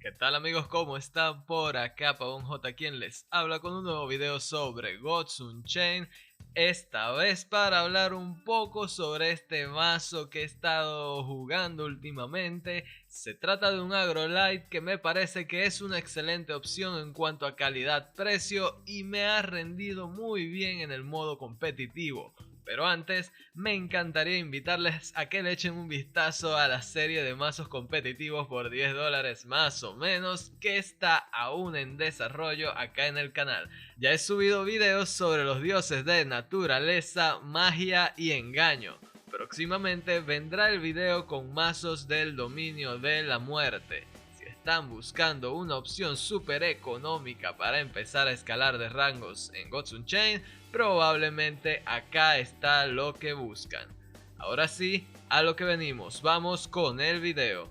¿Qué tal amigos? ¿Cómo están? Por acá Pavón J quien les habla con un nuevo video sobre Gods Unchained. Esta vez para hablar un poco sobre este mazo que he estado jugando últimamente. Se trata de un Agrolite que me parece que es una excelente opción en cuanto a calidad-precio y me ha rendido muy bien en el modo competitivo. Pero antes, me encantaría invitarles a que le echen un vistazo a la serie de mazos competitivos por $10 más o menos que está aún en desarrollo acá en el canal. Ya he subido videos sobre los dioses de naturaleza, magia y engaño. Próximamente vendrá el video con mazos del dominio de la muerte. Si están buscando una opción súper económica para empezar a escalar de rangos en Gods Unchained, probablemente acá está lo que buscan. Ahora sí, a lo que venimos, vamos con el video.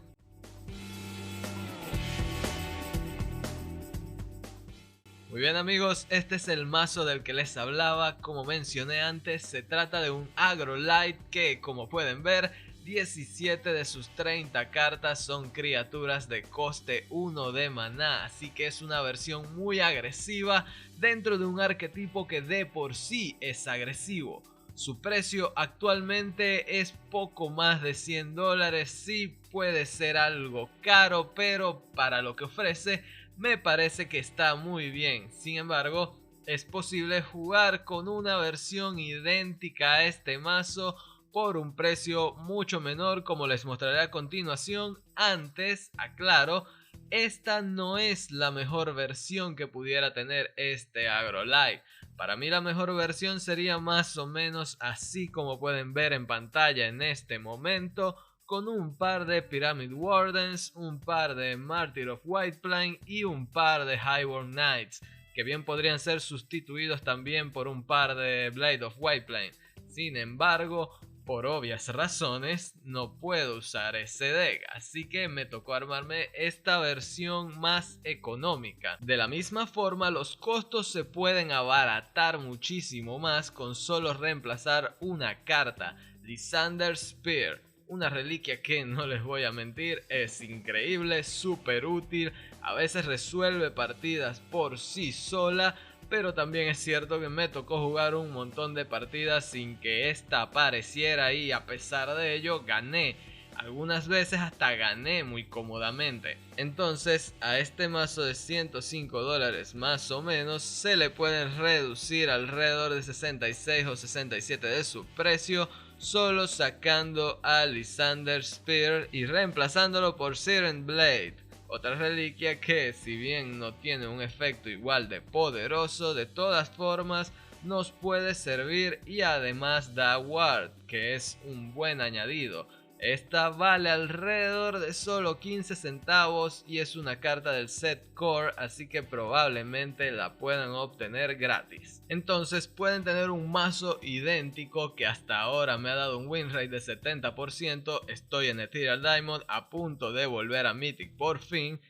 Muy bien amigos, este es el mazo del que les hablaba. Como mencioné antes, se trata de un Agrolite que, como pueden ver, 17 de sus 30 cartas son criaturas de coste 1 de maná, así que es una versión muy agresiva dentro de un arquetipo que de por sí es agresivo. Su precio actualmente es poco más de $100, sí puede ser algo caro, pero para lo que ofrece me parece que está muy bien. Sin embargo, es posible jugar con una versión idéntica a este mazo por un precio mucho menor, como les mostraré a continuación. Antes, aclaro, esta no es la mejor versión que pudiera tener este Agrolite. Para mí la mejor versión sería más o menos así como pueden ver en pantalla en este momento, con un par de Pyramid Wardens, un par de Martyr of Whiteplane y un par de Highborn Knights, que bien podrían ser sustituidos también por un par de Blade of Whiteplane. Sin embargo, por obvias razones, no puedo usar ese deck, así que me tocó armarme esta versión más económica. De la misma forma, los costos se pueden abaratar muchísimo más con solo reemplazar una carta, Lysander Spear. Una reliquia que, no les voy a mentir, es increíble, súper útil, a veces resuelve partidas por sí sola, pero también es cierto que me tocó jugar un montón de partidas sin que esta apareciera y a pesar de ello gané. Algunas veces hasta gané muy cómodamente. Entonces a este mazo de $105 más o menos se le pueden reducir alrededor de 66 o 67 de su precio, solo sacando a Lysander Spear y reemplazándolo por Siren Blade, otra reliquia que, si bien no tiene un efecto igual de poderoso, de todas formas nos puede servir y además da ward, que es un buen añadido. Esta vale alrededor de solo 15 centavos y es una carta del set core, así que probablemente la puedan obtener gratis. Entonces pueden tener un mazo idéntico que hasta ahora me ha dado un win rate de 70%, estoy en Ethereal Diamond a punto de volver a Mythic por fin.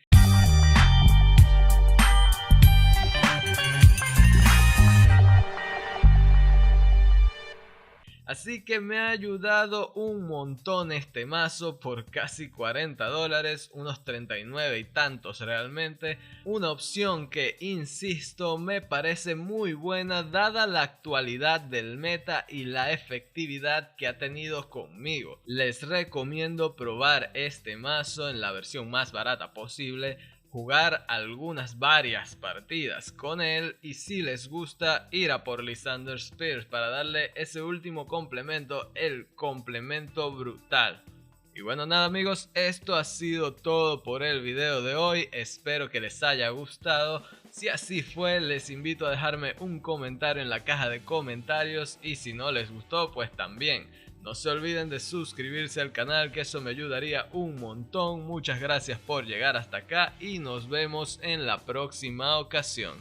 Así que me ha ayudado un montón este mazo por casi $40, unos 39 y tantos realmente. Una opción que, insisto, me parece muy buena dada la actualidad del meta y la efectividad que ha tenido conmigo. Les recomiendo probar este mazo en la versión más barata posible, jugar varias partidas con él y si les gusta ir a por Lysander Spears para darle ese último complemento, el complemento brutal. Y bueno, nada amigos, esto ha sido todo por el video de hoy, espero que les haya gustado. Si así fue, les invito a dejarme un comentario en la caja de comentarios y si no les gustó, pues también. No se olviden de suscribirse al canal, que eso me ayudaría un montón. Muchas gracias por llegar hasta acá y nos vemos en la próxima ocasión.